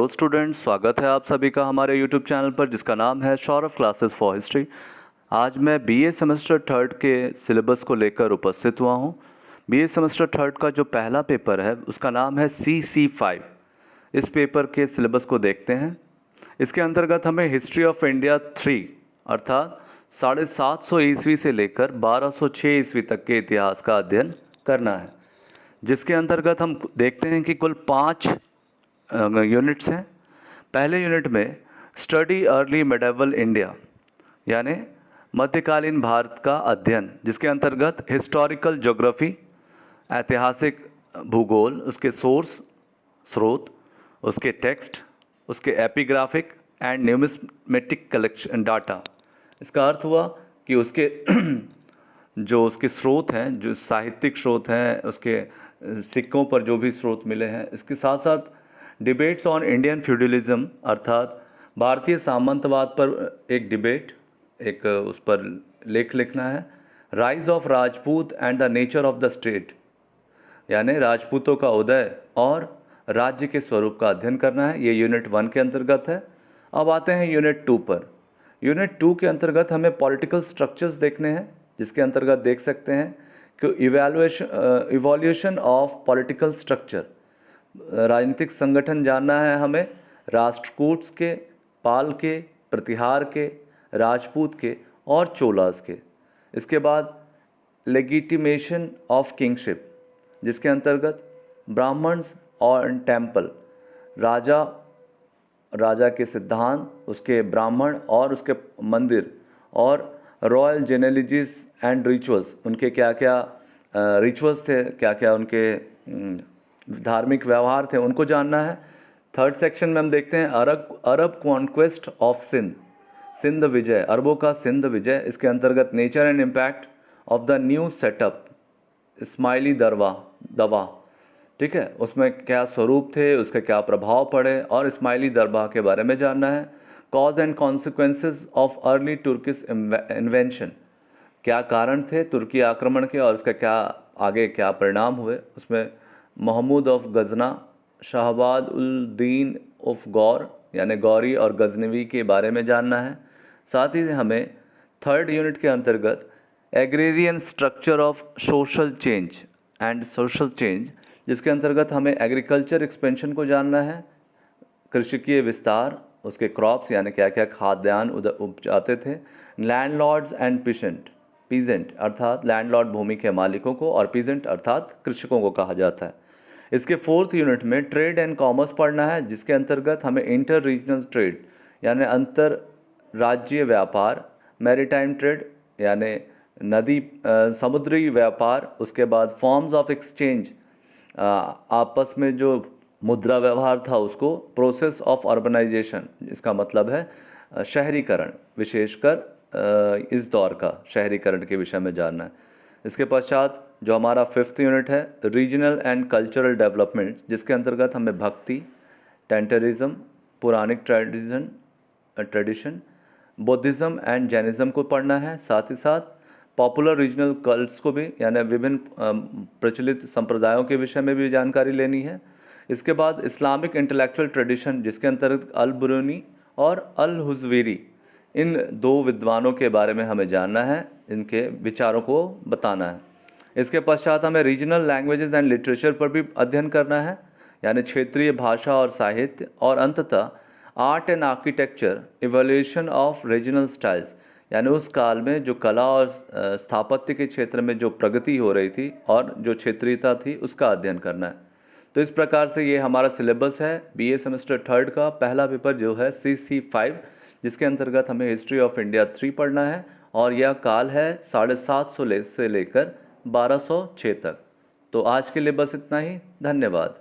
Hello students, स्वागत है आप सभी का हमारे यूट्यूब चैनल पर जिसका नाम है सौरभ क्लासेस फॉर हिस्ट्री। आज मैं बीए सेमेस्टर थर्ड के सिलेबस को लेकर उपस्थित हुआ हूं। बीए सेमेस्टर थर्ड का जो पहला पेपर है उसका नाम है CC5। इस पेपर के सिलेबस को देखते हैं। इसके अंतर्गत हमें हिस्ट्री ऑफ इंडिया 3 अर्थात 750 ईस्वी से लेकर 1206 ईस्वी तक के इतिहास का अध्ययन करना है, जिसके अंतर्गत हम देखते हैं कि कुल 5 यूनिट्स हैं। पहले यूनिट में स्टडी अर्ली मेडिवल इंडिया यानी मध्यकालीन भारत का अध्ययन, जिसके अंतर्गत हिस्टोरिकल ज्योग्राफी, ऐतिहासिक भूगोल, उसके सोर्स स्रोत, उसके टेक्स्ट, उसके epigraphic and numismatic collection data. इसका अर्थ हुआ कि उसके जो उसके स्रोत हैं, जो साहित्यिक स्रोत हैं, उसके सिक्कों पर जो भी स्रोत मिले हैं, इसके साथ साथ डिबेट्स ऑन इंडियन फ्यूडलिज्म अर्थात भारतीय सामंतवाद पर एक डिबेट, एक उस पर लेख लिखना है। Rise of Rajput and the nature of the state यानी राजपूतों का उदय और राज्य के स्वरूप का अध्ययन करना है। ये यूनिट 1 के अंतर्गत है। अब आते हैं यूनिट 2 पर। यूनिट 2 के अंतर्गत हमें पॉलिटिकल स्ट्रक्चर्स देखने हैं, जिसके अंतर्गत देख सकते हैं कि इवोल्यूशन ऑफ पॉलिटिकल स्ट्रक्चर, राजनीतिक संगठन जानना है हमें राष्ट्रकूट्स के, पाल के, प्रतिहार के, राजपूत के और चोलास के। इसके बाद लेगिटिमेशन ऑफ किंगशिप, जिसके अंतर्गत ब्राह्मण्स और टेम्पल, राजा के सिद्धांत, उसके ब्राह्मण और उसके मंदिर, और रॉयल जेनेलॉजीज एंड रिचुअल्स, उनके क्या क्या रिचुअल्स थे, क्या क्या उनके धार्मिक व्यवहार थे, उनको जानना है। थर्ड सेक्शन में हम देखते हैं अरब कॉन्क्वेस्ट ऑफ सिंध विजय, अरबों का सिंध विजय। इसके अंतर्गत nature and impact of the new setup Ismaili दवा, ठीक है, उसमें क्या स्वरूप थे, उसके क्या प्रभाव पड़े, और इस्माइली दरबार के बारे में जानना है। Cause and consequences of early Turkish invention, क्या कारण थे तुर्की आक्रमण के और उसका क्या आगे क्या परिणाम हुए। उसमें Mahmood of Gajna, Shahbad ul Deen of गौर यानी गौरी और गजनवी के बारे में जानना है। साथ ही हमें थर्ड यूनिट के अंतर्गत agrarian structure of social change, जिसके अंतर्गत हमें एग्रीकल्चर एक्सपेंशन को जानना है, कृषिकीय विस्तार, उसके क्रॉप्स यानी क्या क्या खाद्यान्न उपजाते थे, लैंडलॉर्ड्स एंड पीजेंट अर्थात लैंडलॉर्ड भूमि के मालिकों को और पीजेंट अर्थात कृषकों को कहा जाता है। इसके फोर्थ यूनिट में ट्रेड एंड कॉमर्स पढ़ना है, जिसके अंतर्गत हमें इंटर रीजनल ट्रेड यानी अंतर राज्य व्यापार, मैरीटाइम ट्रेड यानी समुद्री व्यापार, उसके बाद फॉर्म्स ऑफ एक्सचेंज, आपस में जो मुद्रा व्यवहार था उसको, प्रोसेस ऑफ अर्बनाइजेशन, इसका मतलब है शहरीकरण, विशेषकर इस दौर का शहरीकरण के विषय में जानना है। इसके पश्चात जो हमारा फिफ्थ यूनिट है रीजनल एंड कल्चरल डेवलपमेंट, जिसके अंतर्गत हमें bhakti, tantrism, Puranic tradition, Buddhism and Jainism को पढ़ना है। साथ ही साथ पॉपुलर रीजनल कल्ट्स को भी यानी विभिन्न प्रचलित संप्रदायों के विषय में भी जानकारी लेनी है। इसके बाद इस्लामिक इंटेलेक्चुअल ट्रेडिशन, जिसके अंतर्गत अल बुरूनी और अल हुज़वीरी, इन 2 विद्वानों के बारे में हमें जानना है, इनके विचारों को बताना है। इसके पश्चात हमें रीजनल लैंग्वेजेस एंड लिटरेचर पर भी अध्ययन करना है यानी क्षेत्रीय भाषा और साहित्य, और अंततः art and architecture, evolution of regional styles यानी उस काल में जो कला और स्थापत्य के क्षेत्र में जो प्रगति हो रही थी और जो क्षेत्रीयता थी, उसका अध्ययन करना है। तो इस प्रकार से ये हमारा सिलेबस है बीए सेमेस्टर थर्ड का पहला पेपर जो है CC5, जिसके अंतर्गत हमें हिस्ट्री ऑफ इंडिया 3 पढ़ना है, और यह काल है 750 से लेकर 1206 तक। तो आज के लिए बस इतना ही। धन्यवाद।